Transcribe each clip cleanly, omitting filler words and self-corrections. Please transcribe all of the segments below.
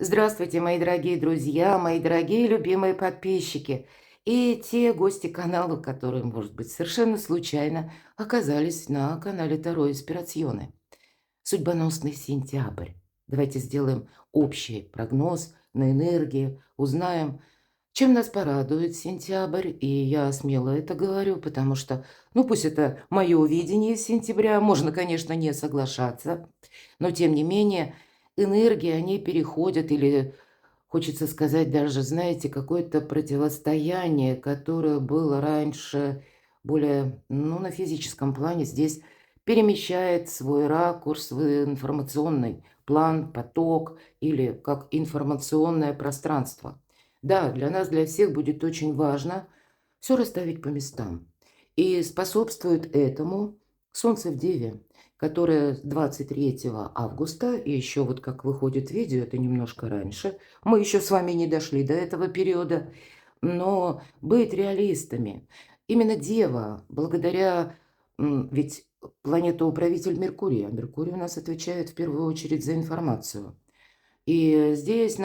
Здравствуйте, мои дорогие друзья, мои дорогие любимые подписчики и те гости канала, которые, может быть, совершенно случайно оказались на канале Таро Инспирационе. Судьбоносный сентябрь. Давайте сделаем общий прогноз на энергии, узнаем, чем нас порадует сентябрь. И я смело это говорю, потому что, ну, пусть это мое видение сентября, можно, конечно, не соглашаться, но, тем не менее, энергии, они переходят или, хочется сказать, даже, знаете, какое-то противостояние, которое было раньше более, ну, на физическом плане, здесь перемещает свой ракурс в информационный план, поток или как информационное пространство. Да, для нас, для всех будет очень важно все расставить по местам. И способствует этому Солнце в Деве, которое 23 августа, и еще вот как выходит видео, это немножко раньше. Мы еще с вами не дошли до этого периода, но быть реалистами. Именно Дева, благодаря, ведь планета-управитель Меркурий, а Меркурий у нас отвечает в первую очередь за информацию. И здесь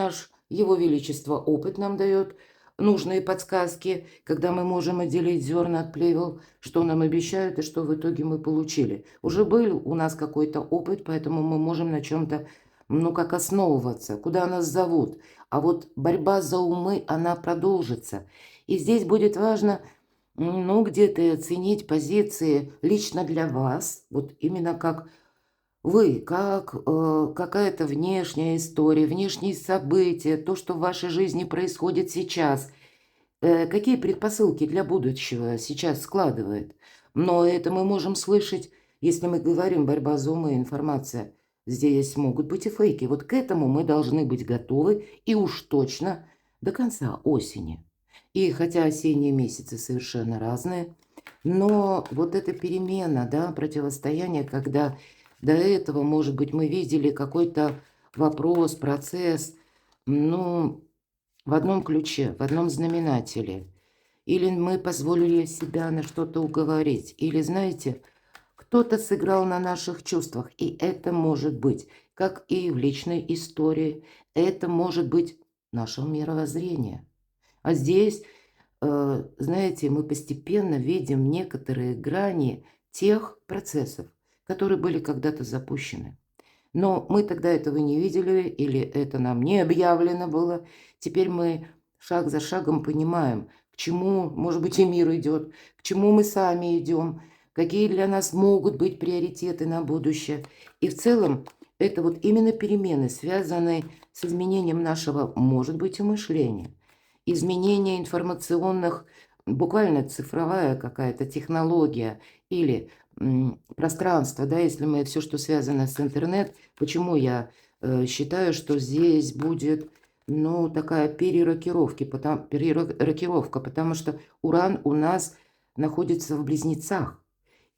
Его Величество опыт нам дает нужные подсказки, когда мы можем отделить зерна от плевел, что нам обещают и что в итоге мы получили. Уже был у нас какой-то опыт, поэтому мы можем на чем-то, ну, как основываться, куда нас зовут. А вот борьба за умы, она продолжится. И здесь будет важно, ну, где-то оценить позиции лично для вас, вот именно как вы, как, какая-то внешняя история, внешние события, то, что в вашей жизни происходит сейчас, какие предпосылки для будущего сейчас складывает. Но это мы можем слышать, если мы говорим борьба за умы, информация. Здесь могут быть и фейки. Вот к этому мы должны быть готовы и уж точно до конца осени. И хотя осенние месяцы совершенно разные, но вот эта перемена, да, противостояние, когда до этого, может быть, мы видели какой-то вопрос, процесс, ну, в одном ключе, в одном знаменателе. Или мы позволили себя на что-то уговорить. Или, знаете, кто-то сыграл на наших чувствах. И это может быть, как и в личной истории, это может быть наше мировоззрение. А здесь, знаете, мы постепенно видим некоторые грани тех процессов, которые были когда-то запущены. Но мы тогда этого не видели или это нам не объявлено было. Теперь мы шаг за шагом понимаем, к чему, может быть, и мир идет, к чему мы сами идем, какие для нас могут быть приоритеты на будущее. И в целом это вот именно перемены, связанные с изменением нашего, может быть, и мышления, изменение информационных, буквально цифровая какая-то технология или пространство, да, если мы все, что связано с интернет, почему я считаю, что здесь будет, ну, такая перерокировка, потому что Уран у нас находится в Близнецах.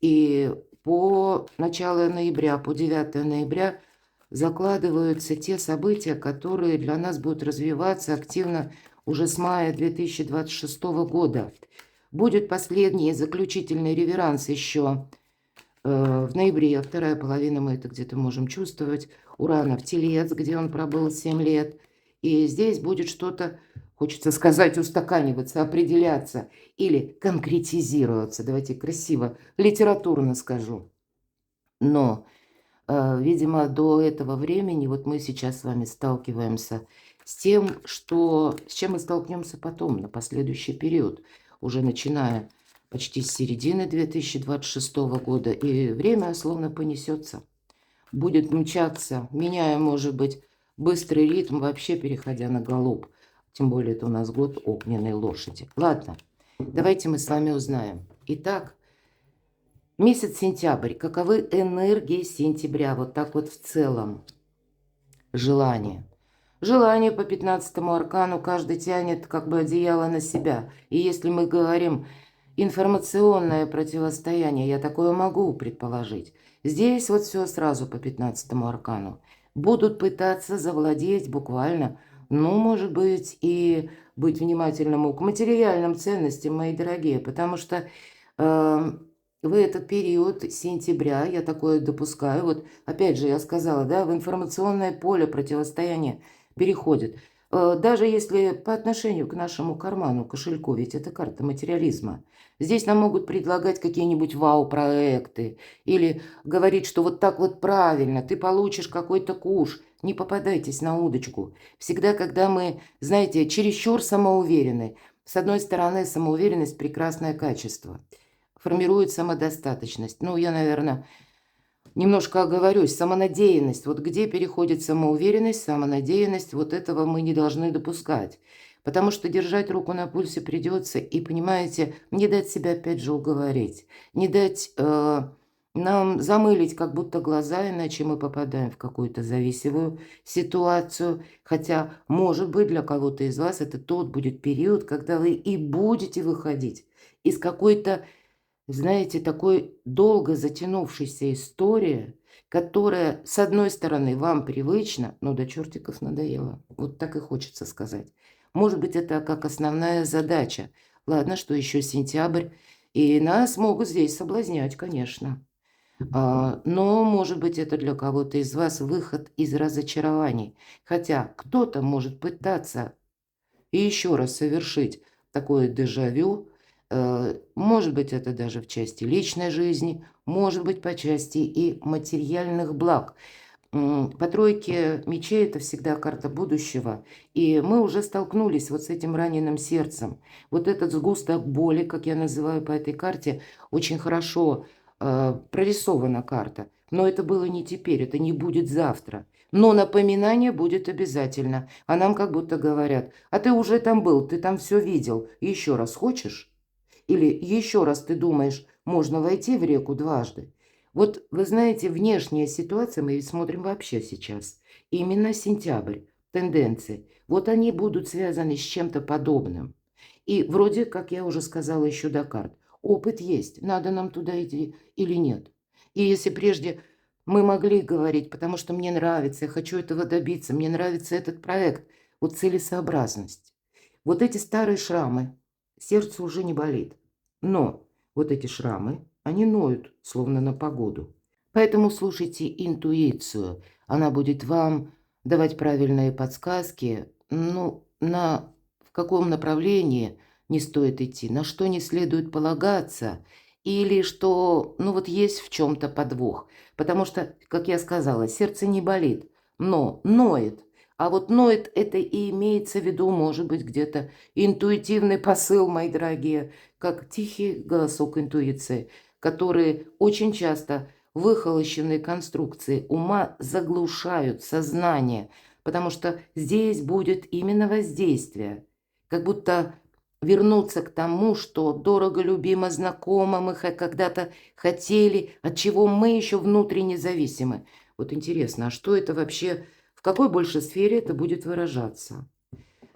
И по началу ноября, по 9 ноября закладываются те события, которые для нас будут развиваться активно уже с мая 2026 года. Будет последний заключительный реверанс еще в ноябре, вторая половина, мы это где-то можем чувствовать, Урана в Телец, где он пробыл 7 лет. И здесь будет что-то, хочется сказать, устаканиваться, определяться или конкретизироваться. Давайте красиво, литературно скажу. Но, видимо, до этого времени вот мы сейчас с вами сталкиваемся с тем, с чем мы столкнемся потом, на последующий период, уже начиная почти с середины 2026 года, и время словно понесется. Будет мчаться, меняя, может быть, быстрый ритм, вообще переходя на галоп. Тем более это у нас год огненной лошади. Ладно, давайте мы с вами узнаем. Итак, месяц сентябрь. Каковы энергии сентября? Вот так вот в целом. Желание. Желание по 15-му аркану каждый тянет как бы одеяло на себя. И если мы говорим информационное противостояние, я такое могу предположить. Здесь вот все сразу по 15-му аркану. Будут пытаться завладеть буквально, ну, может быть, и быть внимательным к материальным ценностям, мои дорогие, потому что в этот период сентября, я такое допускаю, вот опять же я сказала, да, в информационное поле противостояния переходит. Даже если по отношению к нашему карману, кошельку, ведь это карта материализма. Здесь нам могут предлагать какие-нибудь вау-проекты или говорить, что вот так вот правильно, ты получишь какой-то куш. Не попадайтесь на удочку. Всегда, когда мы, знаете, чересчур самоуверены, с одной стороны, самоуверенность – прекрасное качество, формирует самодостаточность. Ну, я, наверное, немножко оговорюсь, самонадеянность. Вот где переходит самоуверенность, самонадеянность, вот этого мы не должны допускать. Потому что держать руку на пульсе придется, и, понимаете, не дать себя опять же уговорить, не дать нам замылить как будто глаза, иначе мы попадаем в какую-то зависимую ситуацию. Хотя, может быть, для кого-то из вас это тот будет период, когда вы и будете выходить из какой-то, знаете, такой долго затянувшейся история, которая, с одной стороны, вам привычна, но до чертиков надоела. Вот так и хочется сказать. Может быть, это как основная задача. Ладно, что еще сентябрь, и нас могут здесь соблазнять, конечно. Но, может быть, это для кого-то из вас выход из разочарований. Хотя кто-то может пытаться и еще раз совершить такое дежавю. Может быть, это даже в части личной жизни, может быть, по части и материальных благ. По тройке мечей это всегда карта будущего, и мы уже столкнулись вот с этим раненым сердцем. Вот этот сгусток боли, как я называю по этой карте, очень хорошо прорисована карта. Но это было не теперь, это не будет завтра. Но напоминание будет обязательно. А нам как будто говорят: а ты уже там был, ты там все видел. Еще раз хочешь? Или еще раз ты думаешь, можно войти в реку дважды? Вот вы знаете, внешняя ситуация, мы ведь смотрим вообще сейчас, именно сентябрь, тенденции, вот они будут связаны с чем-то подобным. И вроде, как я уже сказала еще до карт, опыт есть, надо нам туда идти или нет. И если прежде мы могли говорить, потому что мне нравится, я хочу этого добиться, мне нравится этот проект, вот целесообразность. Вот эти старые шрамы, сердце уже не болит. Но вот эти шрамы, они ноют, словно на погоду. Поэтому слушайте интуицию. Она будет вам давать правильные подсказки, ну, в каком направлении не стоит идти, на что не следует полагаться, или что, ну вот есть в чем-то подвох. Потому что, как я сказала, сердце не болит, но ноет. А вот ноет это и имеется в виду, может быть, где-то интуитивный посыл, мои дорогие, как тихий голосок интуиции, которые очень часто выхолощенные конструкции ума заглушают сознание, потому что здесь будет именно воздействие, как будто вернуться к тому, что дорого, любимо, знакомо, мы когда-то хотели, от чего мы еще внутренне зависимы. Вот интересно, а что это вообще, в какой больше сфере это будет выражаться?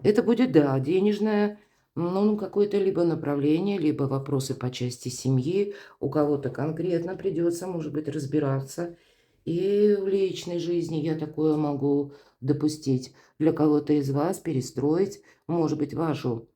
Это будет, да, денежное, ну, какое-то либо направление, либо вопросы по части семьи. У кого-то конкретно придется, может быть, разбираться. И в личной жизни я такое могу допустить. Для кого-то из вас перестроить, может быть, вашу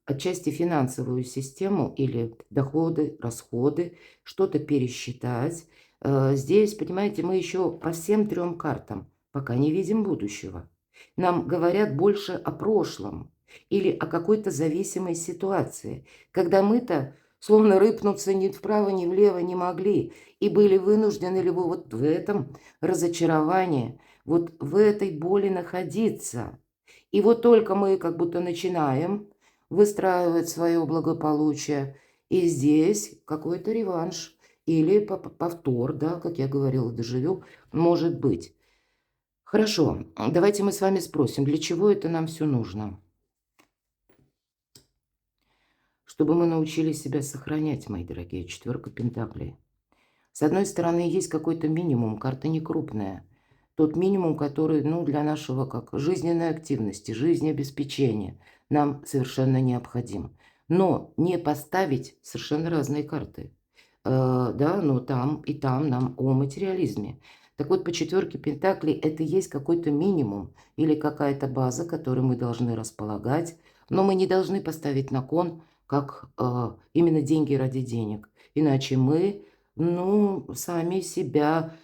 отчасти финансовую систему или доходы, расходы, что-то пересчитать. Здесь, понимаете, мы еще по всем трем картам пока не видим будущего. Нам говорят больше о прошлом или о какой-то зависимой ситуации, когда мы-то словно рыпнуться ни вправо, ни влево не могли и были вынуждены ли вот в этом разочаровании, вот в этой боли находиться. И вот только мы как будто начинаем выстраивать свое благополучие, и здесь какой-то реванш или повтор, да, как я говорила, доживем, может быть. Хорошо, давайте мы с вами спросим, для чего это нам все нужно? Чтобы мы научились себя сохранять, мои дорогие, четверка пентаклей. С одной стороны, есть какой-то минимум, карта не крупная. Тот минимум, который, ну, для нашего как жизненной активности, жизнеобеспечения нам совершенно необходим. Но не поставить совершенно разные карты. Да, но там и там нам о материализме. Так вот, по четверке пентаклей это есть какой-то минимум или какая-то база, которой мы должны располагать, но мы не должны поставить на кон как именно деньги ради денег. Иначе мы, ну, сами себя,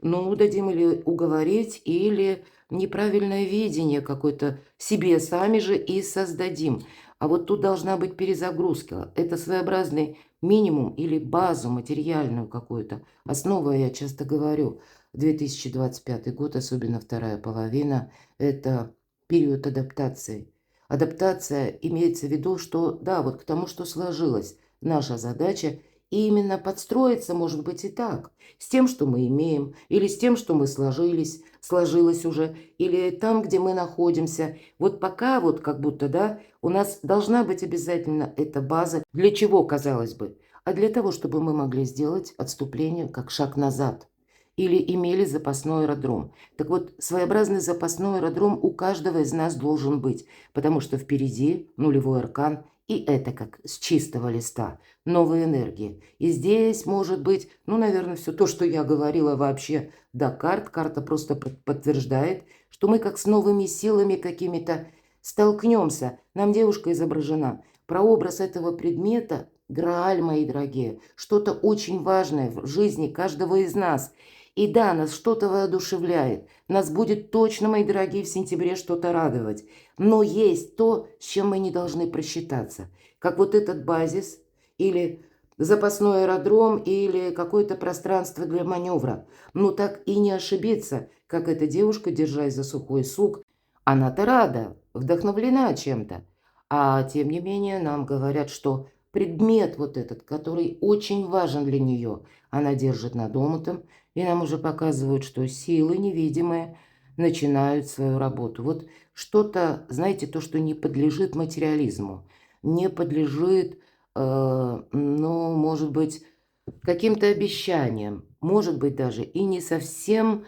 ну, дадим или уговорить, или неправильное видение какое-то себе сами же и создадим. А вот тут должна быть перезагрузка. Это своеобразный минимум или базу материальную какую-то. Основа, я часто говорю, 2025 год, особенно вторая половина, это период адаптации. Адаптация имеется в виду, что да, вот к тому, что сложилось. Наша задача именно подстроиться, может быть, и так, с тем, что мы имеем, или с тем, что мы сложилось уже, или там, где мы находимся. Вот пока вот как будто, да, у нас должна быть обязательно эта база. Для чего, казалось бы? А для того, чтобы мы могли сделать отступление как шаг назад. Или имели запасной аэродром. Так вот, своеобразный запасной аэродром у каждого из нас должен быть, потому что впереди нулевой аркан, и это как с чистого листа, новые энергии. И здесь может быть, ну, наверное, все то, что я говорила вообще до карт. Карта просто подтверждает, что мы как с новыми силами какими-то столкнемся. Нам девушка изображена. Прообраз этого предмета, Грааль, мои дорогие, что-то очень важное в жизни каждого из нас – и да, нас что-то воодушевляет, нас будет точно, мои дорогие, в сентябре что-то радовать. Но есть то, с чем мы не должны просчитаться. Как вот этот базис или запасной аэродром или какое-то пространство для маневра. Ну так и не ошибиться, как эта девушка, держась за сухой сук. Она-то рада, вдохновлена чем-то. А тем не менее нам говорят, что предмет вот этот, который очень важен для нее, она держит над омутом, и нам уже показывают, что силы невидимые начинают свою работу. Вот что-то, знаете, то, что не подлежит материализму, не подлежит, ну, может быть, каким-то обещаниям, может быть, даже и не совсем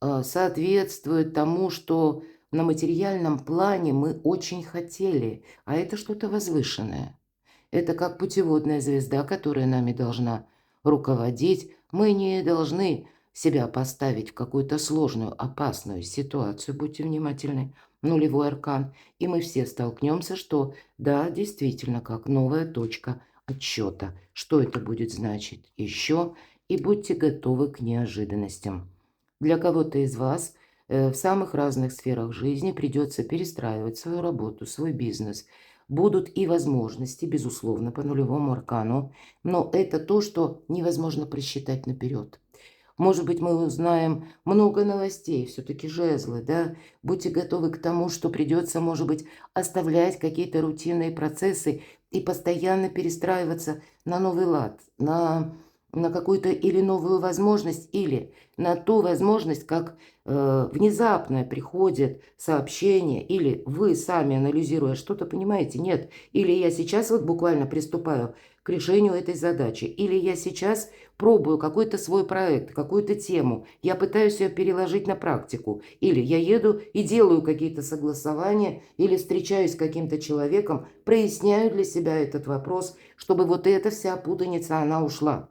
соответствует тому, что на материальном плане мы очень хотели, а это что-то возвышенное. Это как путеводная звезда, которая нами должна руководить. Мы не должны себя поставить в какую-то сложную, опасную ситуацию. Будьте внимательны. Нулевой аркан. И мы все столкнемся, что да, действительно, как новая точка отсчета. Что это будет значить еще? И будьте готовы к неожиданностям. Для кого-то из вас в самых разных сферах жизни придется перестраивать свою работу, свой бизнес. Будут и возможности, безусловно, по нулевому аркану, но это то, что невозможно просчитать наперед. Может быть, мы узнаем много новостей, все-таки жезлы, да? Будьте готовы к тому, что придется, может быть, оставлять какие-то рутинные процессы и постоянно перестраиваться на новый лад, на какую-то или новую возможность, или на ту возможность, как внезапно приходит сообщение, или вы сами, анализируя что-то, понимаете, нет, или я сейчас вот буквально приступаю к решению этой задачи, или я сейчас пробую какой-то свой проект, какую-то тему, я пытаюсь ее переложить на практику, или я еду и делаю какие-то согласования, или встречаюсь с каким-то человеком, проясняю для себя этот вопрос, чтобы вот эта вся путаница, она ушла.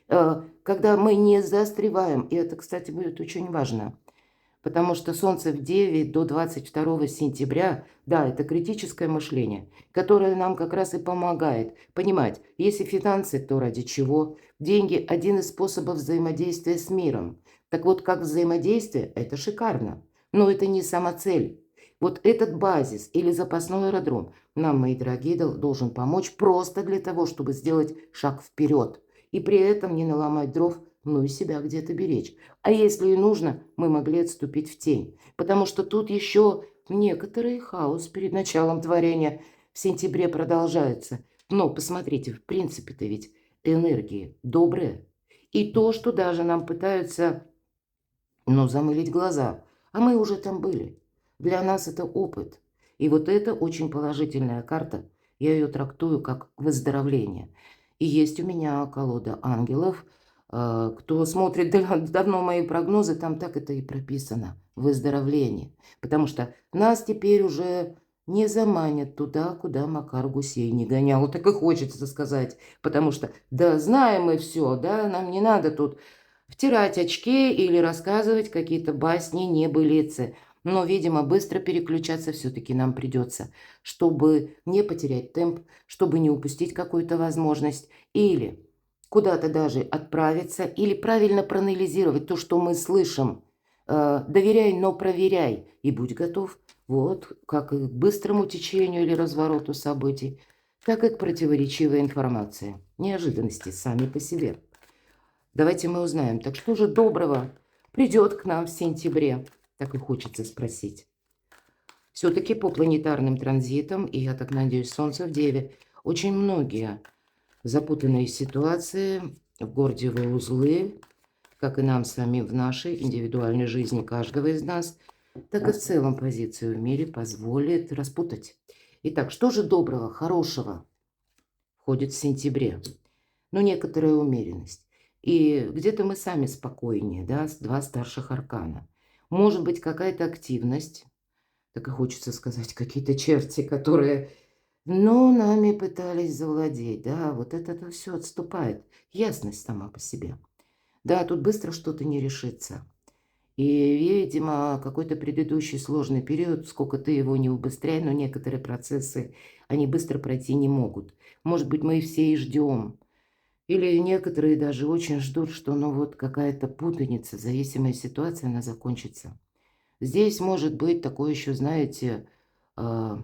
Когда мы не застреваем, и это, кстати, будет очень важно, потому что Солнце в Деве до 22 сентября, да, это критическое мышление, которое нам как раз и помогает понимать, если финансы, то ради чего. Деньги – один из способов взаимодействия с миром. Так вот, как взаимодействие – это шикарно, но это не самоцель. Вот этот базис или запасной аэродром нам, мои дорогие, должен помочь просто для того, чтобы сделать шаг вперед и при этом не наломать дров, ну и себя где-то беречь. А если и нужно, мы могли отступить в тень, потому что тут еще некоторый хаос перед началом творения в сентябре продолжается. Но посмотрите, в принципе-то ведь энергии добрые. И то, что даже нам пытаются, ну, замылить глаза, а мы уже там были. Для нас это опыт. И вот это очень положительная карта. Я ее трактую как выздоровление. И есть у меня колода ангелов. Кто смотрит давно мои прогнозы, там так это и прописано. Выздоровление. Потому что нас теперь уже не заманят туда, куда Макар гусей не гонял. Так и хочется сказать. Потому что, да, знаем мы все, да, нам не надо тут втирать очки или рассказывать какие-то басни, небылицы. Но, видимо, быстро переключаться все-таки нам придется, чтобы не потерять темп, чтобы не упустить какую-то возможность или куда-то даже отправиться, или правильно проанализировать то, что мы слышим, Доверяй, но проверяй и будь готов. Вот, как и к быстрому течению или развороту событий, так и к противоречивой информации. Неожиданности сами по себе. Давайте мы узнаем, так что же доброго придет к нам в сентябре? Так и хочется спросить. Все-таки по планетарным транзитам, и я так надеюсь, Солнце в Деве, очень многие запутанные ситуации в гордиевые узлы, как и нам самим в нашей индивидуальной жизни каждого из нас, так и в целом позицию в мире позволит распутать. Итак, что же доброго, хорошего входит в сентябре? Ну, некоторая умеренность. И где-то мы сами спокойнее, да, два старших аркана. Может быть, какая-то активность, так и хочется сказать, какие-то черти, которые, ну, нами пытались завладеть, да, вот это все отступает. Ясность сама по себе. Да, тут быстро что-то не решится. И, видимо, какой-то предыдущий сложный период, сколько ты его не убыстряй, но некоторые процессы, они быстро пройти не могут. Может быть, мы все и ждем. Или некоторые даже очень ждут, что ну вот какая-то путаница, зависимая ситуация, она закончится. Здесь может быть такое еще, знаете, а,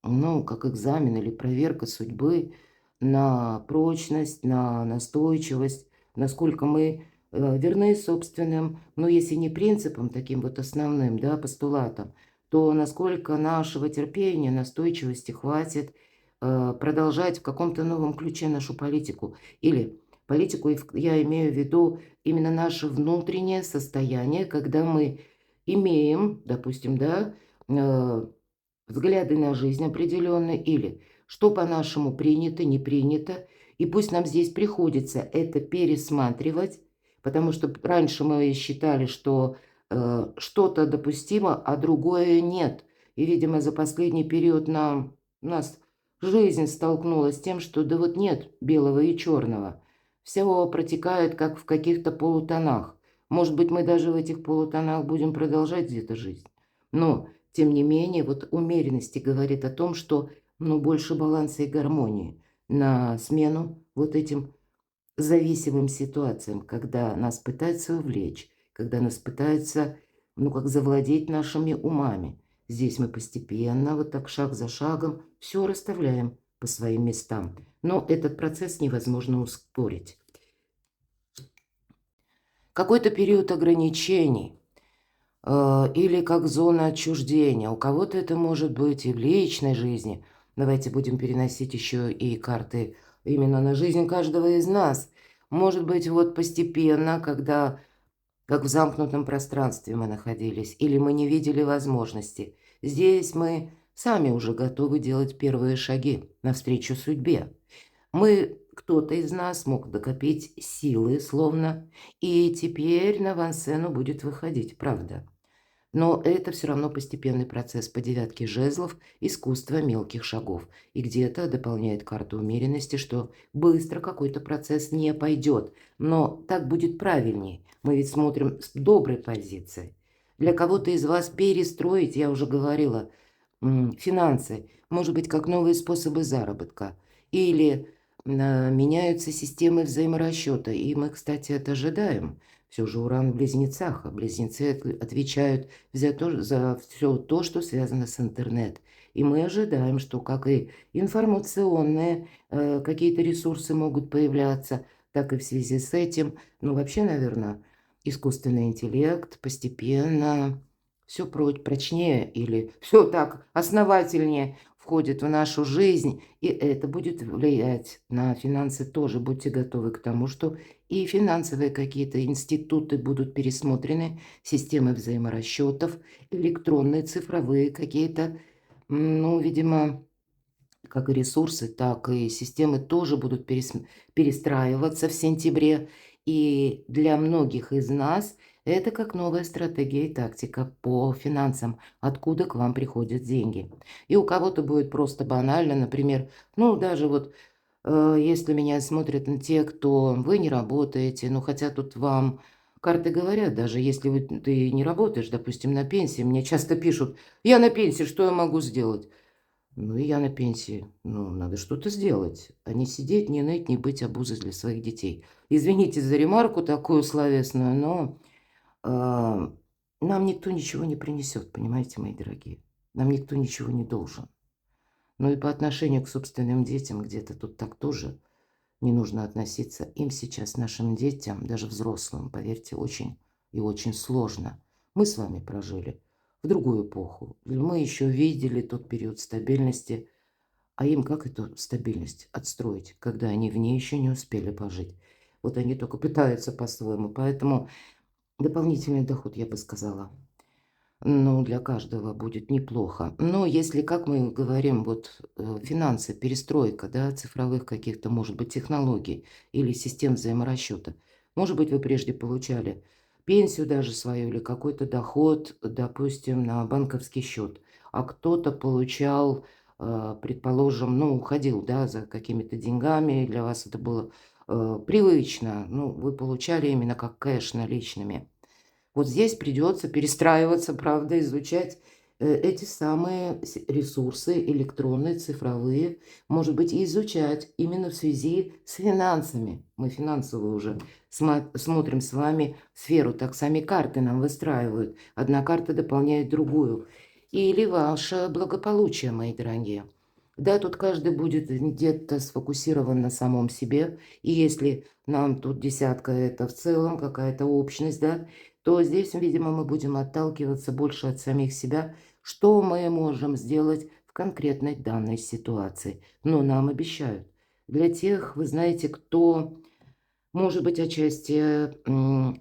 ну, как экзамен или проверка судьбы на прочность, на настойчивость, насколько мы верны собственным, ну, если не принципам, таким вот основным, да, постулатам, то насколько нашего терпения, настойчивости хватит продолжать в каком-то новом ключе нашу политику. Или политику, я имею в виду именно наше внутреннее состояние, когда мы имеем, допустим, да, взгляды на жизнь определенные, или что по-нашему принято, не принято, и пусть нам здесь приходится это пересматривать, потому что раньше мы считали, что что-то допустимо, а другое нет. И, видимо, за последний период нас жизнь столкнулась с тем, что да вот нет белого и черного. Все протекает как в каких-то полутонах. Может быть, мы даже в этих полутонах будем продолжать где-то жить. Но, тем не менее, вот умеренности говорит о том, что ну, больше баланса и гармонии на смену вот этим зависимым ситуациям, когда нас пытаются увлечь, когда нас пытаются, ну, как завладеть нашими умами. Здесь мы постепенно, вот так шаг за шагом, все расставляем по своим местам. Но этот процесс невозможно ускорить. Какой-то период ограничений или как зона отчуждения. У кого-то это может быть и в личной жизни. Давайте будем переносить еще и карты именно на жизнь каждого из нас. Может быть, вот постепенно, когда как в замкнутом пространстве мы находились, или мы не видели возможности. Здесь мы сами уже готовы делать первые шаги навстречу судьбе. Кто-то из нас мог докопить силы, словно, и теперь на авансцену будет выходить, правда. Но это все равно постепенный процесс по девятке жезлов, искусство мелких шагов. И где-то дополняет карту умеренности, что быстро какой-то процесс не пойдет. Но так будет правильнее. Мы ведь смотрим с доброй позиции. Для кого-то из вас перестроить, я уже говорила, финансы, может быть, как новые способы заработка. Или меняются системы взаиморасчета. И мы, кстати, это ожидаем. Все же Уран в Близнецах, а Близнецы отвечают за все то, что связано с интернет. И мы ожидаем, что как и информационные какие-то ресурсы могут появляться, так и в связи с этим, ну вообще, наверное, искусственный интеллект постепенно все прочнее или все так основательнее входит в нашу жизнь, и это будет влиять на финансы тоже. Будьте готовы к тому, что и финансовые какие-то институты будут пересмотрены, системы взаиморасчетов, электронные, цифровые какие-то, ну, видимо, как и ресурсы, так и системы тоже будут перестраиваться в сентябре. И для многих из нас это как новая стратегия и тактика по финансам, откуда к вам приходят деньги. И у кого-то будет просто банально, например, ну, даже вот если меня смотрят на те, кто вы не работаете, ну, хотя тут вам карты говорят, даже если ты не работаешь, допустим, на пенсии, мне часто пишут, я на пенсии, что я могу сделать? Ну, и я на пенсии. Ну, надо что-то сделать, а не сидеть, не ныть, не быть обузой для своих детей. Извините за ремарку такую словесную, но нам никто ничего не принесет, понимаете, мои дорогие? Нам никто ничего не должен. Ну и по отношению к собственным детям где-то тут так тоже не нужно относиться. Им сейчас, нашим детям, даже взрослым, поверьте, очень и очень сложно. Мы с вами прожили в другую эпоху. Мы еще видели тот период стабильности, а им как эту стабильность отстроить, когда они в ней еще не успели пожить? Вот они только пытаются по-своему. Поэтому дополнительный доход, я бы сказала, ну, для каждого будет неплохо. Но если, как мы говорим, вот финансы, перестройка, да, цифровых каких-то, может быть, технологий или систем взаиморасчета. Может быть, вы прежде получали пенсию даже свою или какой-то доход, допустим, на банковский счет, а кто-то получал, предположим, ну, уходил, да, за какими-то деньгами, для вас это было привычно, ну, вы получали именно как кэш наличными. Вот здесь придется перестраиваться, правда, изучать эти самые ресурсы электронные, цифровые, может быть, и изучать именно в связи с финансами. Мы финансовую уже смотрим с вами сферу, так сами карты нам выстраивают. Одна карта дополняет другую. Или ваше благополучие, мои дорогие. Да, тут каждый будет где-то сфокусирован на самом себе. И если нам тут десятка это в целом какая-то общность, да, то здесь, видимо, мы будем отталкиваться больше от самих себя, что мы можем сделать в конкретной данной ситуации. Но нам обещают. Для тех, вы знаете, кто, может быть, отчасти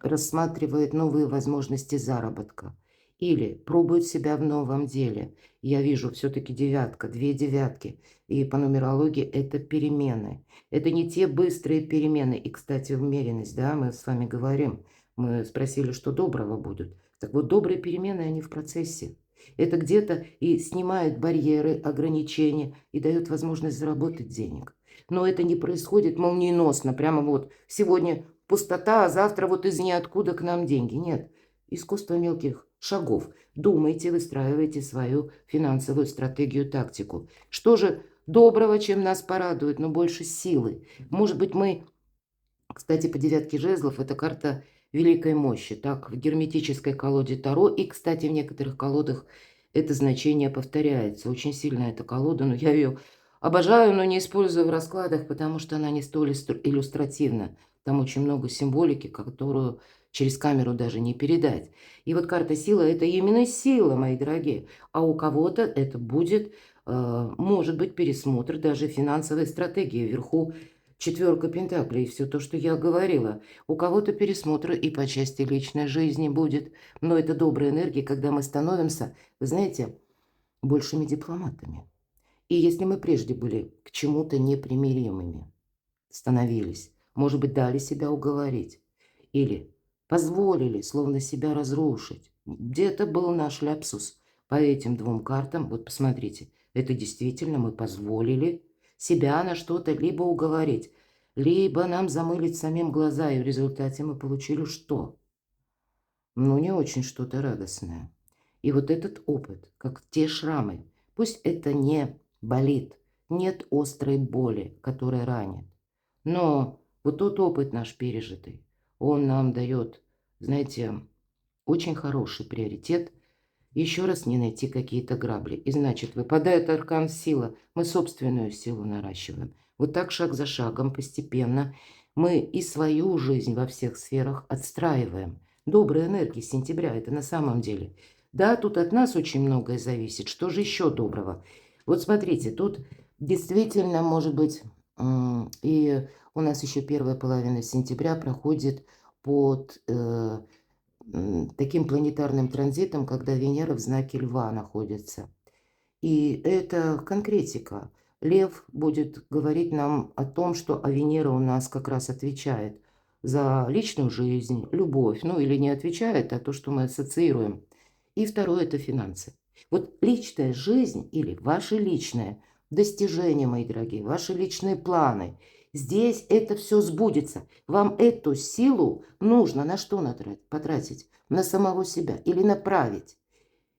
рассматривает новые возможности заработка или пробует себя в новом деле. Я вижу все-таки девятка, две девятки. И по нумерологии это перемены. Это не те быстрые перемены. И, кстати, умеренность, да, мы с вами говорим. Мы спросили, что доброго будет. Так вот, добрые перемены, они в процессе. Это где-то и снимает барьеры, ограничения и дает возможность заработать денег. Но это не происходит молниеносно, прямо вот сегодня пустота, а завтра вот из ниоткуда к нам деньги. Нет, искусство мелких шагов. Думайте, выстраивайте свою финансовую стратегию, тактику. Что же доброго, чем нас порадует, но больше силы? Может быть, мы, кстати, по девятке жезлов, это карта великой мощи. Так, в герметической колоде Таро и, кстати, в некоторых колодах это значение повторяется. Очень сильно эта колода, но я ее обожаю, но не использую в раскладах, потому что она не столь иллюстративна. Там очень много символики, которую через камеру даже не передать. И вот карта сила – это именно сила, мои дорогие. А у кого-то это будет, может быть, пересмотр даже финансовой стратегии. Вверху четверка пентаклей, все то, что я говорила. У кого-то пересмотр и по части личной жизни будет. Но это добрая энергия, когда мы становимся, вы знаете, большими дипломатами. И если мы прежде были к чему-то непримиримыми, становились, может быть, дали себя уговорить или позволили словно себя разрушить. Где-то был наш ляпсус по этим двум картам. Вот посмотрите, это действительно мы позволили себя на что-то либо уговорить, либо нам замылить самим глаза, и в результате мы получили что? Ну, не очень что-то радостное. И вот этот опыт, как те шрамы, пусть это не болит, нет острой боли, которая ранит, но вот тот опыт наш пережитый, он нам дает, знаете, очень хороший приоритет еще раз не найти какие-то грабли. И значит, выпадает аркан сила, мы собственную силу наращиваем. Вот так шаг за шагом, постепенно мы и свою жизнь во всех сферах отстраиваем. Добрые энергии сентября, это на самом деле. Да, тут от нас очень многое зависит. Что же еще доброго? Вот смотрите, тут действительно может быть, и у нас еще первая половина сентября проходит под таким планетарным транзитом, когда Венера в знаке Льва находится. И это конкретика. Лев будет говорить нам о том, что Венера у нас как раз отвечает за личную жизнь, любовь. Ну или не отвечает, а то, что мы ассоциируем. И второе – это финансы. Вот личная жизнь или ваши личные достижения, мои дорогие, ваши личные планы. Здесь это все сбудется. Вам эту силу нужно на что потратить? На самого себя или направить?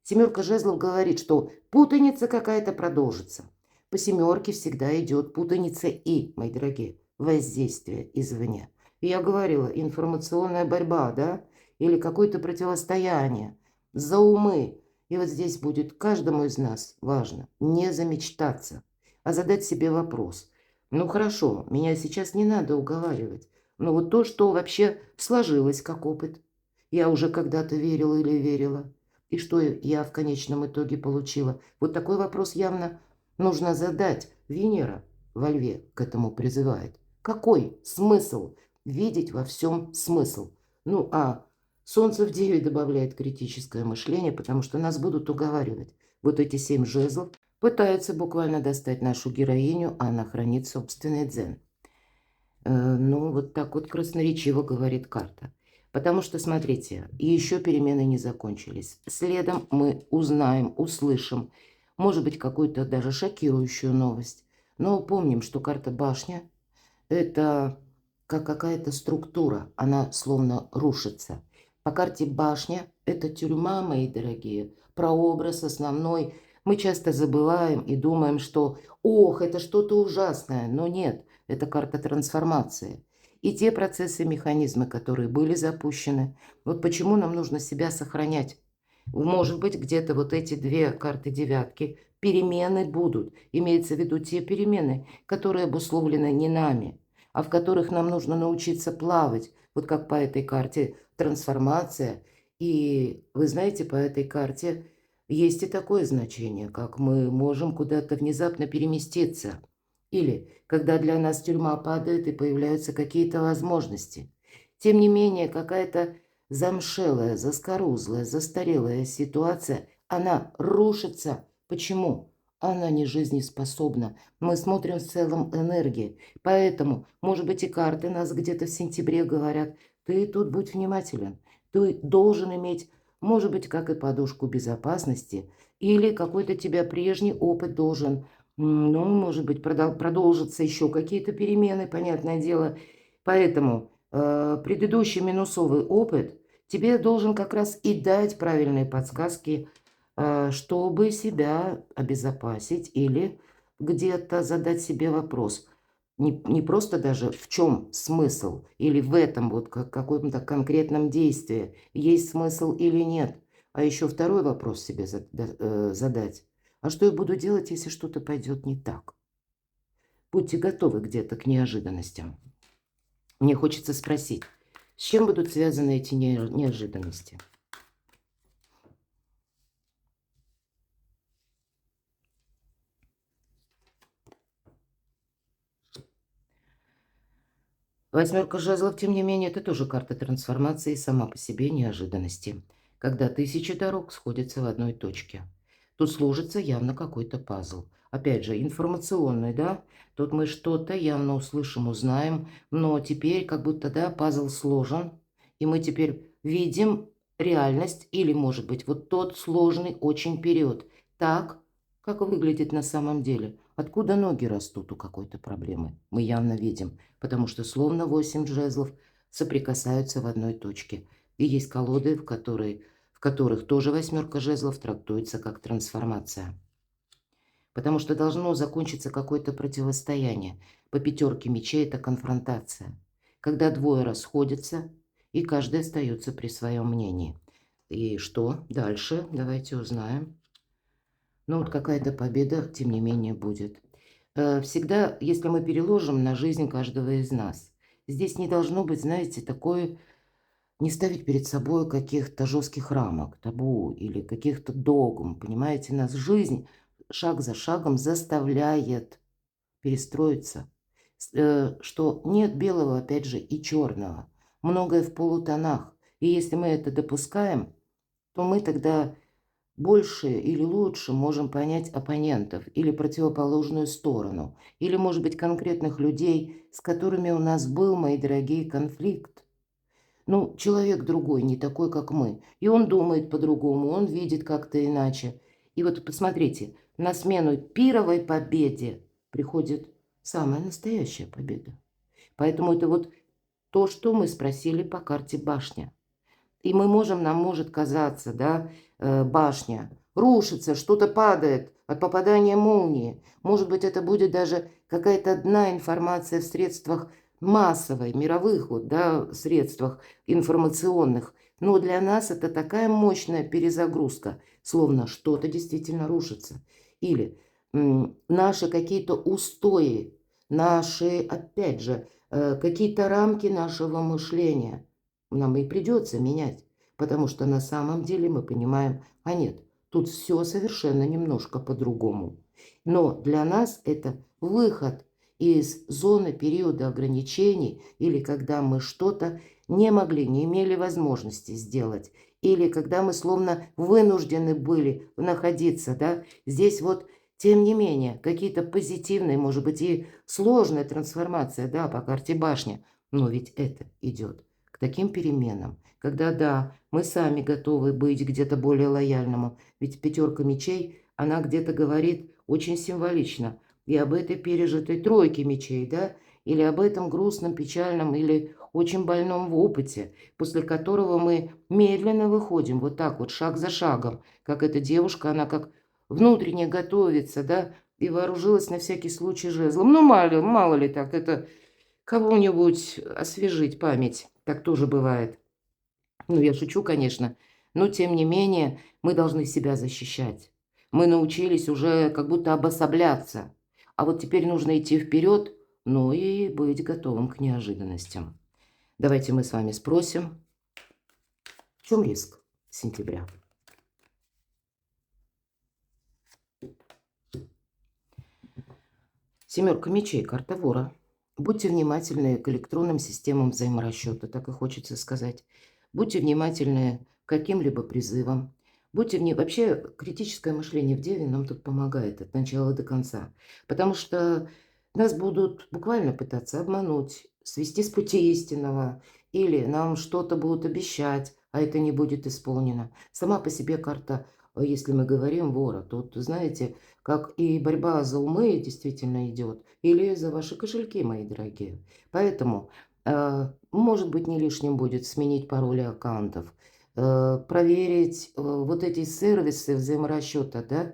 Семерка жезлов говорит, что путаница какая-то продолжится. По семерке всегда идет путаница и, мои дорогие, воздействие извне. И я говорила, информационная борьба, да, или какое-то противостояние. за умы. И вот здесь будет каждому из нас важно не замечтаться, а задать себе вопрос. Ну хорошо, меня сейчас не надо уговаривать, но вот то, что вообще сложилось как опыт, я уже когда-то верила или верила, и что я в конечном итоге получила. Вот такой вопрос явно нужно задать. Венера во Льве к этому призывает. Какой смысл? Видеть во всем смысл. Ну, а Солнце в Деве добавляет критическое мышление, потому что нас будут уговаривать. Вот эти 7 жезлов пытаются буквально достать нашу героиню, а она хранит собственный дзен. Ну, вот так вот красноречиво говорит карта. Потому что, смотрите, еще перемены не закончились. Следом мы узнаем, услышим, может быть, какую-то даже шокирующую новость. Но помним, что карта башня– это как какая-то структура, она словно рушится. По карте башня– это тюрьма, мои дорогие, прообраз основной. Мы часто забываем и думаем, что «ох, это что-то ужасное», но нет, это карта трансформации. И те процессы, механизмы, которые были запущены, вот почему нам нужно себя сохранять. Может быть, где-то вот эти две карты девятки, перемены будут. Имеется в виду те перемены, которые обусловлены не нами, а в которых нам нужно научиться плавать. Вот как по этой карте трансформация. И вы знаете, по этой карте есть и такое значение, как мы можем куда-то внезапно переместиться. Или когда для нас тюрьма падает и появляются какие-то возможности. Тем не менее, какая-то замшелая, заскорузлая, застарелая ситуация, она рушится. Почему? Она не жизнеспособна. Мы смотрим в целом энергии. Поэтому, может быть, и карты нас где-то в сентябре говорят, ты тут будь внимателен. Ты должен иметь, может быть, как и подушку безопасности, или какой-то тебя прежний опыт должен, ну, может быть, продолжатся еще какие-то перемены, понятное дело. Поэтому предыдущий минусовый опыт тебе должен как раз и дать правильные подсказки, чтобы себя обезопасить или где-то задать себе вопрос. Не просто даже в чем смысл или в этом вот каком-то конкретном действии есть смысл или нет. А еще второй вопрос себе задать. А что я буду делать, если что-то пойдет не так? Будьте готовы где-то к неожиданностям. Мне хочется спросить, с чем будут связаны эти неожиданности? Восьмерка жезлов, тем не менее, это тоже карта трансформации и сама по себе неожиданности, когда тысячи дорог сходятся в одной точке. Тут сложится явно какой-то пазл. Опять же, информационный, да? Тут мы что-то явно услышим, узнаем, но теперь как будто, да, пазл сложен, и мы теперь видим реальность или, может быть, вот тот сложный очень период. Так, как выглядит на самом деле. Откуда ноги растут у какой-то проблемы, мы явно видим, потому что словно 8 жезлов соприкасаются в одной точке. И есть колоды, в которых тоже восьмерка жезлов трактуется как трансформация. Потому что должно закончиться какое-то противостояние. По пятерке мечей это конфронтация. Когда двое расходятся, и каждый остается при своем мнении. И что дальше? Давайте узнаем. Ну вот какая-то победа, тем не менее, будет. Всегда, если мы переложим на жизнь каждого из нас, здесь не должно быть, знаете, такое, не ставить перед собой каких-то жестких рамок, табу или каких-то догм, понимаете, нас жизнь шаг за шагом заставляет перестроиться, что нет белого, опять же, и черного, многое в полутонах, и если мы это допускаем, то мы тогда больше или лучше можем понять оппонентов или противоположную сторону, или, может быть, конкретных людей, с которыми у нас был, мои дорогие, конфликт. Ну, человек другой, не такой, как мы. И он думает по-другому, он видит как-то иначе. И вот посмотрите, на смену пировой победе приходит самая настоящая победа. Поэтому это вот то, что мы спросили по карте башня. И мы можем, нам может казаться, да, башня рушится, что-то падает от попадания молнии. Может быть, это будет даже какая-то одна информация в средствах массовой, мировых вот, да, средствах информационных. Но для нас это такая мощная перезагрузка, словно что-то действительно рушится. Или наши какие-то устои, наши, опять же, какие-то рамки нашего мышления нам и придется менять, потому что на самом деле мы понимаем, а нет, тут все совершенно немножко по-другому. Но для нас это выход из зоны периода ограничений или когда мы что-то не могли, не имели возможности сделать, или когда мы словно вынуждены были находиться, да, здесь вот, тем не менее, какие-то позитивные, может быть, и сложная трансформация, да, по карте башни, но ведь это идет к таким переменам, когда, да, мы сами готовы быть где-то более лояльному, ведь пятерка мечей, она где-то говорит очень символично и об этой пережитой тройке мечей, да, или об этом грустном, печальном или очень больном в опыте, после которого мы медленно выходим, вот так вот, шаг за шагом, как эта девушка, она как внутренне готовится, да, и вооружилась на всякий случай жезлом. Ну, мало ли так, это кого-нибудь освежить память, так тоже бывает. Ну, я шучу, конечно, но тем не менее мы должны себя защищать. Мы научились уже как будто обособляться, а вот теперь нужно идти вперед, ну и быть готовым к неожиданностям. Давайте мы с вами спросим, в чем риск сентября? Семерка мечей, карта вора. Будьте внимательны к электронным системам взаиморасчета, так и хочется сказать. Будьте внимательны к каким-либо призывам. Вообще, критическое мышление в Деве нам тут помогает от начала до конца. Потому что нас будут буквально пытаться обмануть, свести с пути истинного. Или нам что-то будут обещать, а это не будет исполнено. Сама по себе карта, если мы говорим вора, тут, знаете, как и борьба за умы действительно идет, или за ваши кошельки, мои дорогие. Поэтому, может быть, не лишним будет сменить пароли аккаунтов, проверить вот эти сервисы взаиморасчета, да,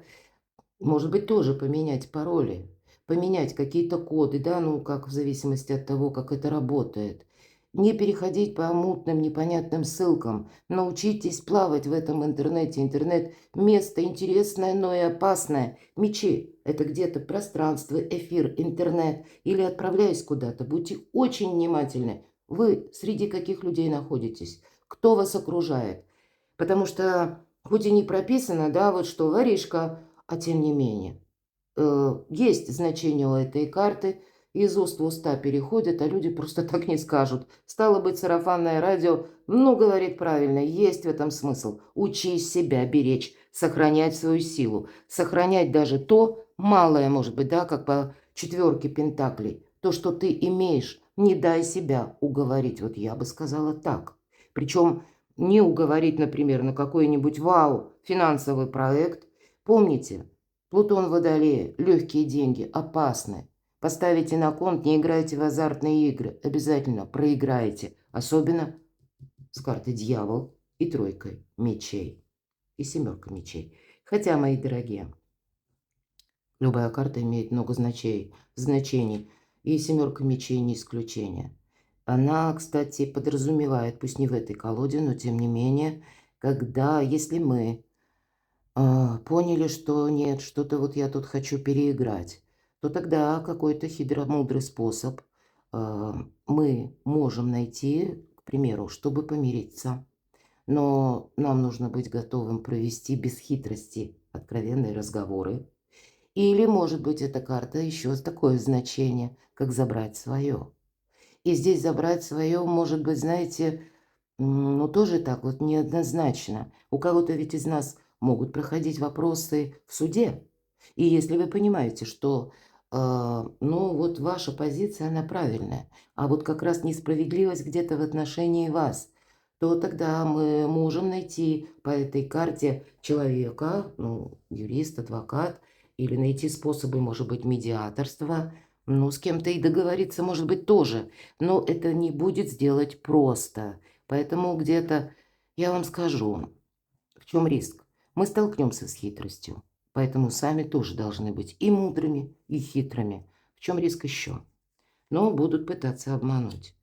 может быть, тоже поменять пароли, поменять какие-то коды, да, ну, как в зависимости от того, как это работает. Не переходить по мутным, непонятным ссылкам. Научитесь плавать в этом интернете. Интернет – место интересное, но и опасное. Мечи – это где-то пространство, эфир, интернет. Или отправляясь куда-то, будьте очень внимательны. Вы среди каких людей находитесь? Кто вас окружает? Потому что, хоть и не прописано, да, вот что воришка, а тем не менее, есть значение у этой карты, из уст в уста переходят, а люди просто так не скажут. Стало быть, сарафанное радио, ну, говорит правильно, есть в этом смысл. Учись себя беречь, сохранять свою силу, сохранять даже то малое, может быть, да, как по четверке пентаклей, то, что ты имеешь, не дай себя уговорить, вот я бы сказала так. Причем не уговорить, например, на какой-нибудь вау финансовый проект. Помните, Плутон в Водолее, легкие деньги, опасны. Поставите на конт, не играйте в азартные игры. Обязательно проиграете. Особенно с картой дьявол и тройкой мечей. И семерка мечей. Хотя, мои дорогие, любая карта имеет много значений. И семерка мечей не исключение. Она, кстати, подразумевает, пусть не в этой колоде, но тем не менее, если мы поняли, что нет, что-то вот я тут хочу переиграть, то тогда какой-то хитромудрый способ мы можем найти, к примеру, чтобы помириться. Но нам нужно быть готовым провести без хитрости откровенные разговоры. Или, может быть, эта карта еще такое значение, как забрать свое. И здесь забрать свое, может быть, знаете, ну, тоже так вот неоднозначно. У кого-то ведь из нас могут проходить вопросы в суде. И если вы понимаете, что, ну, вот ваша позиция, она правильная, а вот как раз несправедливость где-то в отношении вас, то тогда мы можем найти по этой карте человека, ну, юрист, адвокат, или найти способы, может быть, медиаторства, ну, с кем-то и договориться, может быть, тоже. Но это не будет сделать просто. Поэтому где-то я вам скажу, в чем риск. Мы столкнемся с хитростью. Поэтому сами тоже должны быть и мудрыми, и хитрыми. В чем риск еще? Но будут пытаться обмануть.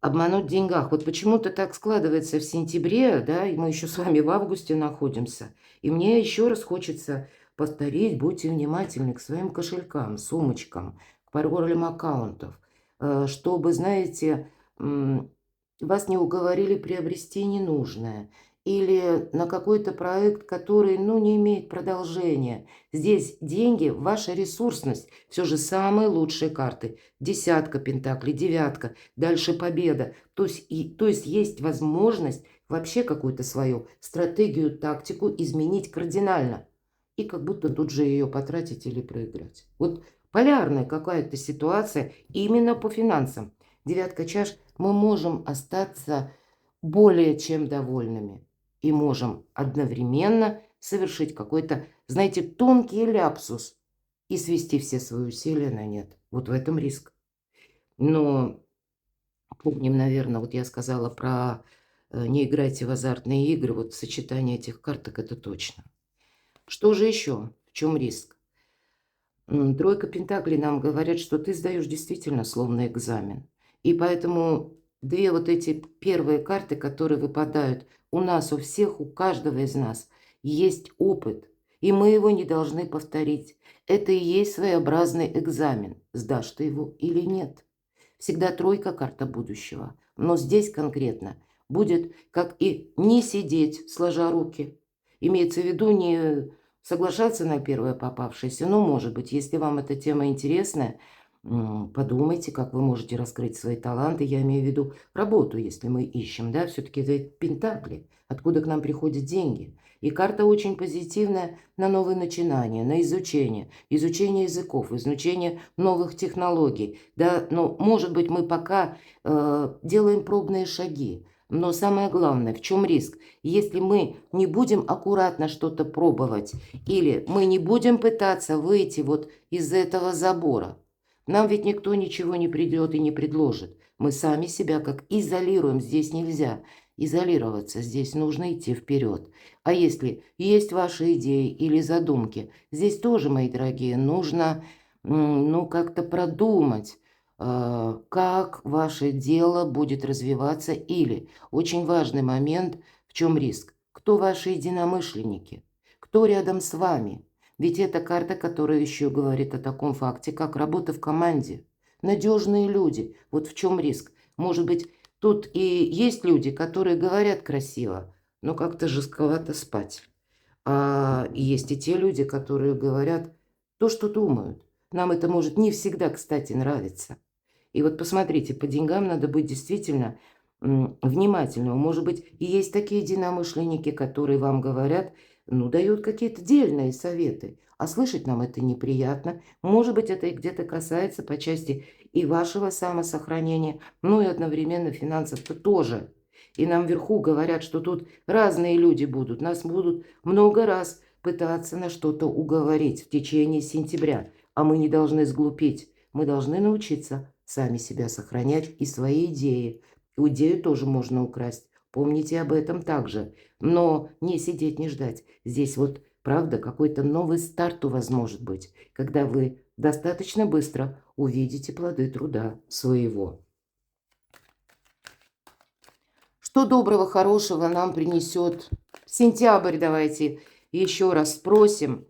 Обмануть в деньгах. Вот почему-то так складывается в сентябре, да, и мы еще с вами в августе находимся. И мне еще раз хочется повторить, будьте внимательны к своим кошелькам, сумочкам, к паролям аккаунтов, чтобы, знаете, вас не уговорили приобрести ненужное или на какой-то проект, который, ну, не имеет продолжения. Здесь деньги, ваша ресурсность, все же самые лучшие карты. Десятка пентаклей, девятка, дальше победа. То есть есть возможность вообще какую-то свою стратегию, тактику изменить кардинально. И как будто тут же ее потратить или проиграть. Вот полярная какая-то ситуация именно по финансам. Девятка чаш, мы можем остаться более чем довольными. И можем одновременно совершить какой-то, знаете, тонкий ляпсус и свести все свои усилия на нет. Вот в этом риск. Но помним, наверное, вот я сказала про не играйте в азартные игры. Вот сочетание этих карток это точно. Что же еще? В чем риск? Тройка пентаклей нам говорят, что ты сдаешь действительно словно экзамен. И поэтому две вот эти первые карты, которые выпадают у нас, у всех, у каждого из нас, есть опыт, и мы его не должны повторить. Это и есть своеобразный экзамен, сдашь ты его или нет. Всегда тройка карта будущего, но здесь конкретно будет как и не сидеть, сложа руки. Имеется в виду не соглашаться на первое попавшееся, но, может быть, если вам эта тема интересная, подумайте, как вы можете раскрыть свои таланты. Я имею в виду работу, если мы ищем, да, все-таки это пентакли, откуда к нам приходят деньги. И карта очень позитивная на новые начинания, на изучение, изучение языков, изучение новых технологий. Да, но, может быть, мы пока делаем пробные шаги. Но самое главное, в чем риск? Если мы не будем аккуратно что-то пробовать, или мы не будем пытаться выйти вот из этого забора, нам ведь никто ничего не придет и не предложит. Мы сами себя как изолируем, здесь нельзя изолироваться, здесь нужно идти вперед. А если есть ваши идеи или задумки, здесь тоже, мои дорогие, нужно, ну, как-то продумать, как ваше дело будет развиваться. Или очень важный момент, в чем риск. Кто ваши единомышленники? Кто рядом с вами? Ведь это карта, которая еще говорит о таком факте, как работа в команде. Надежные люди. Вот в чем риск. Может быть, тут и есть люди, которые говорят красиво, но как-то жестковато спать. А есть и те люди, которые говорят то, что думают. Нам это может не всегда, кстати, нравиться. И вот посмотрите, по деньгам надо быть действительно внимательным. Может быть, и есть такие единомышленники, которые вам говорят, ну, дают какие-то дельные советы. А слышать нам это неприятно. Может быть, это и где-то касается по части и вашего самосохранения, ну и одновременно финансов-то тоже. И нам вверху говорят, что тут разные люди будут. Нас будут много раз пытаться на что-то уговорить в течение сентября. А мы не должны сглупить. Мы должны научиться сами себя сохранять и свои идеи. Идею тоже можно украсть. Помните об этом также. Но не сидеть, не ждать. Здесь вот, правда, какой-то новый старт у вас может быть, когда вы достаточно быстро увидите плоды труда своего. Что доброго, хорошего нам принесет сентябрь? Давайте еще раз спросим,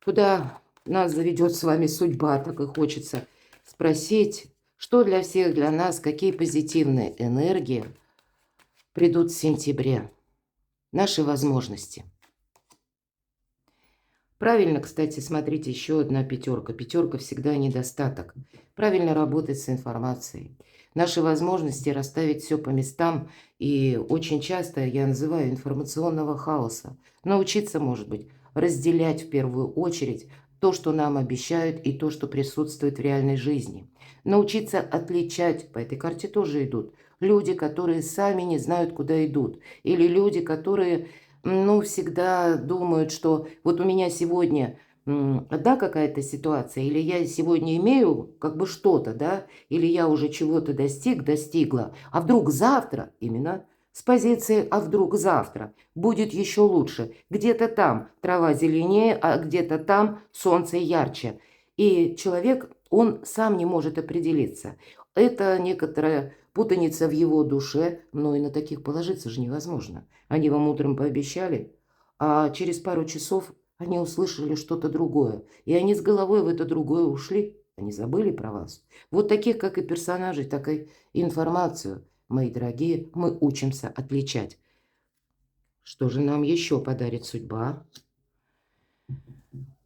куда нас заведет с вами судьба, так и хочется спросить, что для всех, для нас, какие позитивные энергии придут в сентябре, наши возможности. Правильно, кстати, смотрите, еще одна пятерка. Пятерка всегда недостаток. Правильно работать с информацией. Наши возможности расставить все по местам. И очень часто я называю информационного хаоса. Научиться, может быть, разделять в первую очередь то, что нам обещают, и то, что присутствует в реальной жизни. Научиться отличать, по этой карте тоже идут, люди, которые сами не знают, куда идут. Или люди, которые, ну, всегда думают, что вот у меня сегодня одна какая-то ситуация, или я сегодня имею как бы что-то, да, или я уже чего-то достигла, а вдруг завтра, именно с позиции «а вдруг завтра» будет еще лучше. Где-то там трава зеленее, а где-то там солнце ярче. И человек, он сам не может определиться. Это некоторое путаница в его душе, но и на таких положиться же невозможно. Они вам утром пообещали, а через пару часов они услышали что-то другое, и они с головой в это другое ушли, они забыли про вас. Вот таких, как и персонажей, так и информацию, мои дорогие, мы учимся отличать. Что же нам еще подарит судьба?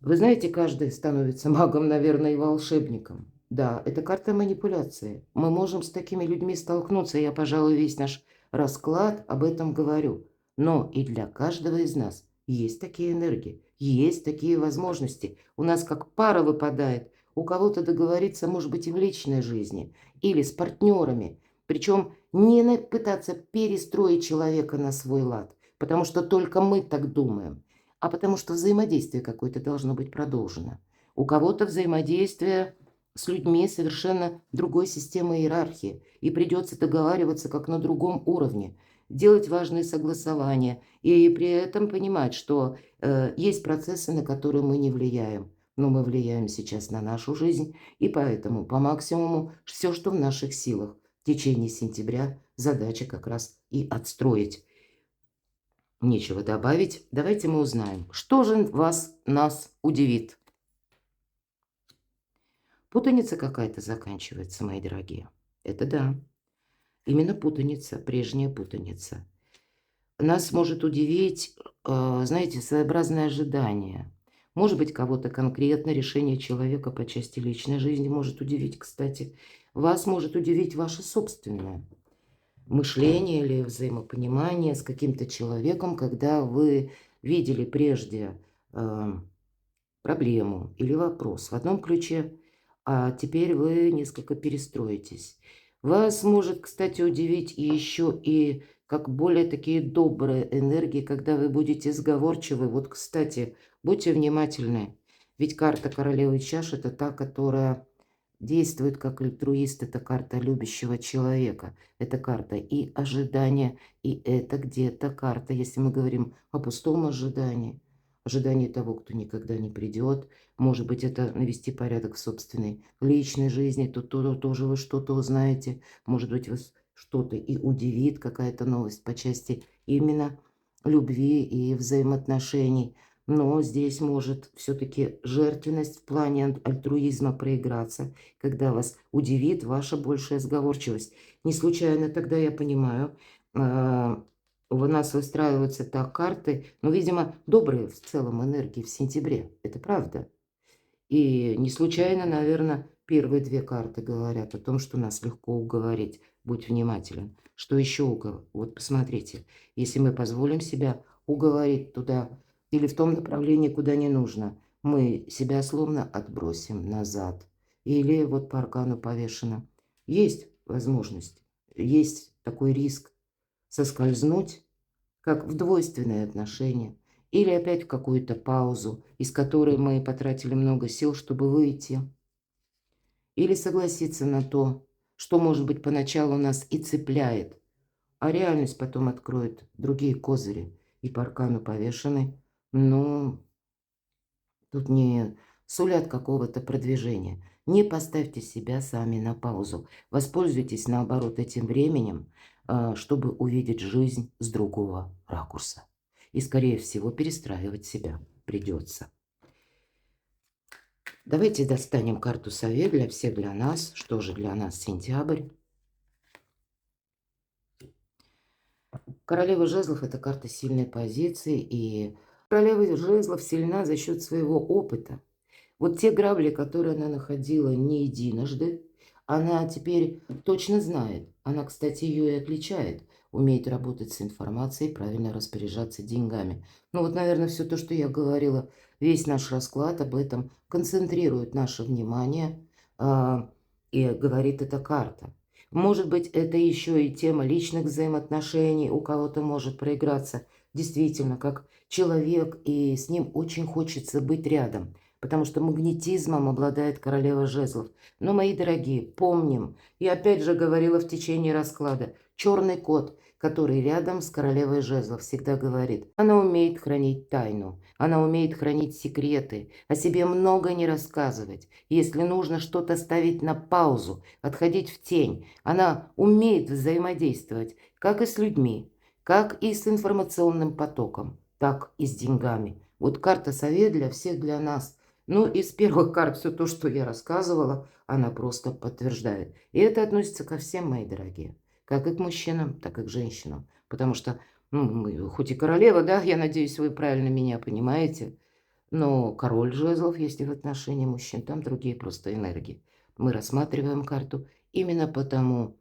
Вы знаете, каждый становится магом, наверное, и волшебником. Да, это карта манипуляции. Мы можем с такими людьми столкнуться. Я, пожалуй, весь наш расклад об этом говорю. Но и для каждого из нас есть такие энергии, есть такие возможности. У нас как пара выпадает. У кого-то договориться, может быть, и в личной жизни, или с партнерами. Причем не пытаться перестроить человека на свой лад, потому что только мы так думаем, а потому что взаимодействие какое-то должно быть продолжено. У кого-то взаимодействие с людьми совершенно другой системы иерархии, и придется договариваться как на другом уровне, делать важные согласования, и при этом понимать, что есть процессы, на которые мы не влияем, но мы влияем сейчас на нашу жизнь, и поэтому по максимуму все, что в наших силах в течение сентября, задача как раз и отстроить. Нечего добавить. Давайте мы узнаем, что же нас удивит. Путаница какая-то заканчивается, мои дорогие. Это да. Именно путаница, прежняя путаница. Нас может удивить, знаете, своеобразное ожидание. Может быть, кого-то конкретно решение человека по части личной жизни может удивить, кстати. Вас может удивить ваше собственное мышление или взаимопонимание с каким-то человеком, когда вы видели прежде проблему или вопрос в одном ключе, а теперь вы несколько перестроитесь. Вас может, кстати, удивить еще и как более такие добрые энергии, когда вы будете сговорчивы. Вот, кстати, будьте внимательны, ведь карта королевы чаш – это та, которая действует как альтруист, это карта любящего человека. Это карта и ожидания, и это где-то карта, если мы говорим о пустом ожидании, ожидании того, кто никогда не придет. Может быть, это навести порядок в собственной личной жизни, тут тоже вы что-то узнаете. Может быть, вас что-то и удивит, какая-то новость по части именно любви и взаимоотношений. Но здесь может все-таки жертвенность в плане альтруизма проиграться, когда вас удивит ваша большая сговорчивость. Не случайно тогда я понимаю, у нас выстраиваются так карты, но, видимо, добрые в целом энергии в сентябре. Это правда. И не случайно, наверное, первые две карты говорят о том, что нас легко уговорить. Будь внимателен. Что еще уговор? Вот посмотрите, если мы позволим себя уговорить туда или в том направлении, куда не нужно, мы себя словно отбросим назад. Или вот по аркану повешено. Есть возможность, есть такой риск соскользнуть, как в двойственные отношения, или опять в какую-то паузу, из которой мы потратили много сил, чтобы выйти, или согласиться на то, что, может быть, поначалу нас и цепляет, а реальность потом откроет другие козыри, и по аркану повешены, но тут не сулят какого-то продвижения. Не поставьте себя сами на паузу. Воспользуйтесь, наоборот, этим временем, чтобы увидеть жизнь с другого ракурса. И, скорее всего, перестраивать себя придется. Давайте достанем карту совет для всех, для нас. Что же для нас сентябрь? Королева жезлов – это карта сильной позиции, и королева жезлов сильна за счет своего опыта. Вот те грабли, которые она находила не единожды, она теперь точно знает. Она, кстати, ее и отличает. Умеет работать с информацией, правильно распоряжаться деньгами. Ну вот, наверное, все то, что я говорила, весь наш расклад об этом концентрирует наше внимание. И говорит эта карта. Может быть, это еще и тема личных взаимоотношений. У кого-то может проиграться. Действительно, как человек, и с ним очень хочется быть рядом, потому что магнетизмом обладает королева жезлов. Но, мои дорогие, помним, я опять же говорила в течение расклада, черный кот который рядом с королевой жезлов, всегда говорит: она умеет хранить тайну, она умеет хранить секреты, о себе много не рассказывать, если нужно что-то ставить на паузу, отходить в тень. Она умеет взаимодействовать как и с людьми, как и с информационным потоком, так и с деньгами. Вот карта совет для всех, для нас. Ну, из первых карт все то, что я рассказывала, она просто подтверждает. И это относится ко всем, мои дорогие. Как и к мужчинам, так и к женщинам. Потому что, ну, мы, хоть и королева, да, я надеюсь, вы правильно меня понимаете, но король жезлов, если в отношении мужчин, там другие просто энергии. Мы рассматриваем карту именно по тому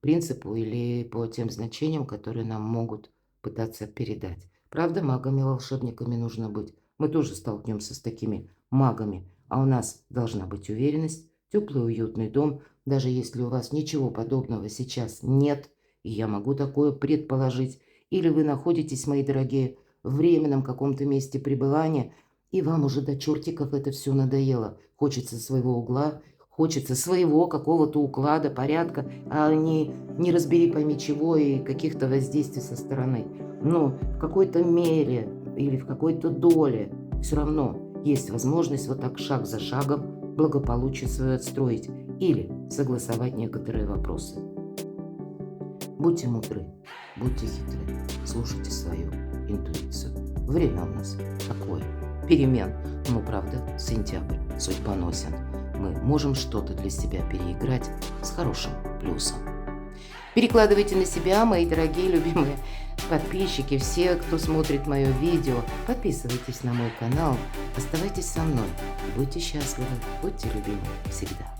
принципу или по тем значениям, которые нам могут пытаться передать. Правда, магами, волшебниками нужно быть. Мы тоже столкнемся с такими магами, а у нас должна быть уверенность, теплый уютный дом, даже если у вас ничего подобного сейчас нет, и я могу такое предположить, или вы находитесь, мои дорогие, в временном каком-то месте пребывания, и вам уже до чертиков это все надоело. Хочется своего угла, хочется своего какого-то уклада, порядка, а не разбери пойми чего и каких-то воздействий со стороны. Но в какой-то мере или в какой-то доле все равно есть возможность вот так шаг за шагом благополучие свое отстроить или согласовать некоторые вопросы. Будьте мудры, будьте хитры, слушайте свою интуицию. Время у нас такое, перемен. Ну, правда, сентябрь, судьбоносен. Мы можем что-то для себя переиграть с хорошим плюсом. Перекладывайте на себя, мои дорогие, любимые подписчики, все, кто смотрит мое видео. Подписывайтесь на мой канал, оставайтесь со мной. Будьте счастливы, будьте любимы всегда.